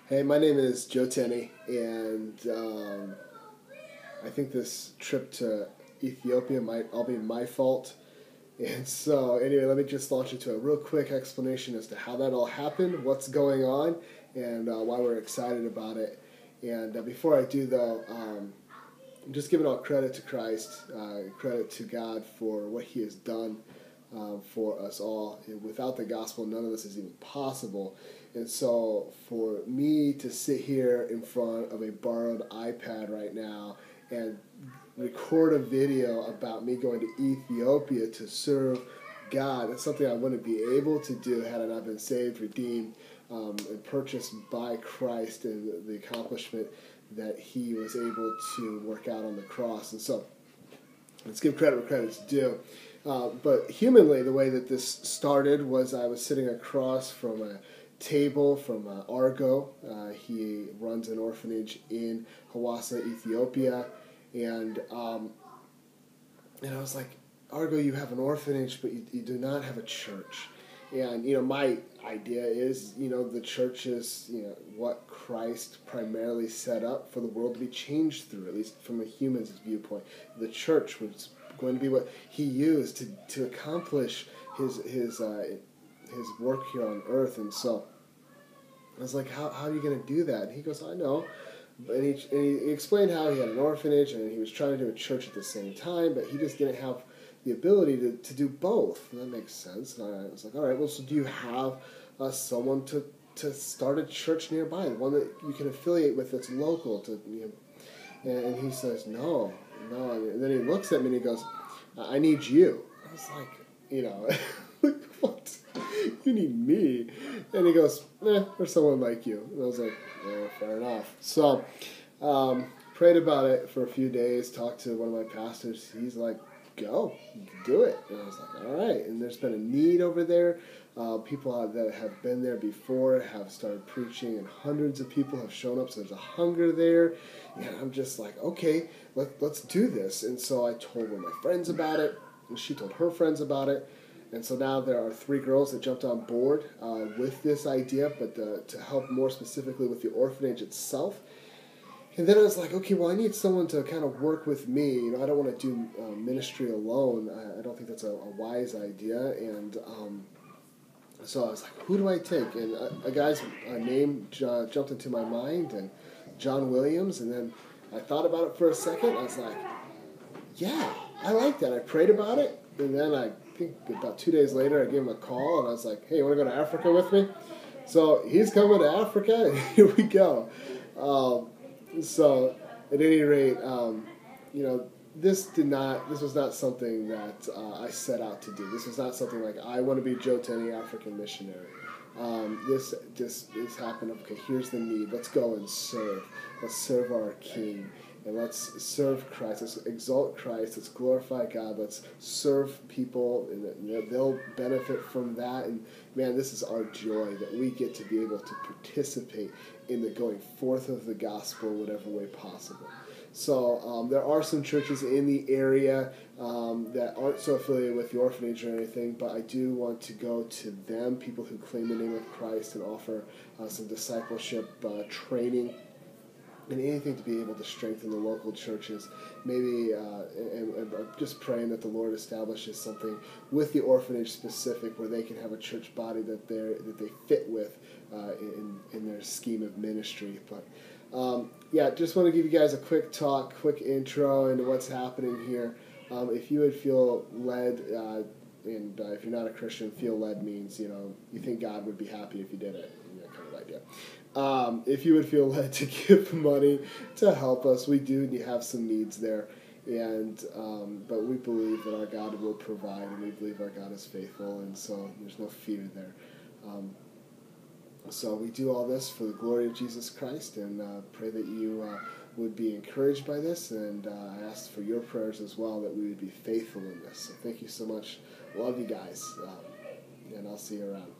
Hey, my name is Joe Tenney, and I think this trip to Ethiopia might all be my fault. And so, anyway, let me just launch into a real quick explanation as to how that all happened, what's going on, and why we're excited about it. And before I do, though, I'm just giving all credit to Christ, credit to God for what He has done for us all. And without the gospel, none of this is even possible. And so for me to sit here in front of a borrowed iPad right now and record a video about me going to Ethiopia to serve God, that's something I wouldn't be able to do had I not been saved, redeemed, and purchased by Christ and the accomplishment that He was able to work out on the cross. And so let's give credit where credit's due. But humanly, the way that this started was I was sitting across from a table from Argo. He runs an orphanage in Hawassa, Ethiopia. And I was like, Argo, you have an orphanage, but you do not have a church. And, my idea is, the church is, what Christ primarily set up for the world to be changed through, at least from a human's viewpoint. The church was going to be what He used to accomplish his work here on earth. And so I was like, how are you going to do that? And he goes, I know. And he explained how he had an orphanage and he was trying to do a church at the same time, but he just didn't have the ability to do both. And that makes sense. And I was like, all right, well, so do you have someone to start a church nearby, one that you can affiliate with that's local? And he says, no. And then he looks at me and he goes, I need you. I was like, what? You need me? And he goes, or someone like you. And I was like, fair enough. So, prayed about it for a few days, talked to one of my pastors. He's like, go, do it. And I was like, all right. And there's been a need over there. People that have been there before have started preaching, and hundreds of people have shown up, so there's a hunger there. And I'm just like, okay, let's do this. And so I told one of my friends about it, and she told her friends about it. And so now there are 3 girls that jumped on board with this idea, but to help more specifically with the orphanage itself. And then I was like, okay, well, I need someone to kind of work with me. I don't want to do ministry alone. I don't think that's a wise idea. And so I was like, who do I take? And a guy's name jumped into my mind, and John Williams. And then I thought about it for a second. I was like, yeah, I like that. I prayed about it. And then I think about 2 days later, I gave him a call, and I was like, hey, you want to go to Africa with me? So he's coming to Africa, and here we go. So at any rate, this was not something that I set out to do. This was not something like, I want to be Joe Tenney, African missionary. This happened. Okay, here's the need. Let's go and serve. Let's serve our King. And let's serve Christ. Let's exalt Christ. Let's glorify God. Let's serve people, and they'll benefit from that. And man, this is our joy that we get to be able to participate in the going forth of the gospel whatever way possible. So there are some churches in the area that aren't so affiliated with the orphanage or anything, but I do want to go to them, people who claim the name of Christ, and offer some discipleship training and anything to be able to strengthen the local churches. Maybe and just praying that the Lord establishes something with the orphanage specific, where they can have a church body that they fit with in their scheme of ministry. But just want to give you guys a quick intro into what's happening here. If you would feel led, and if you're not a Christian, feel led means you think God would be happy if you did it. Kind of idea. If you would feel led to give money to help us, we do have some needs there, and but we believe that our God will provide, and we believe our God is faithful, and so there's no fear there. So we do all this for the glory of Jesus Christ, and pray that you would be encouraged by this, and I ask for your prayers as well, that we would be faithful in this. So thank you so much. Love you guys, and I'll see you around.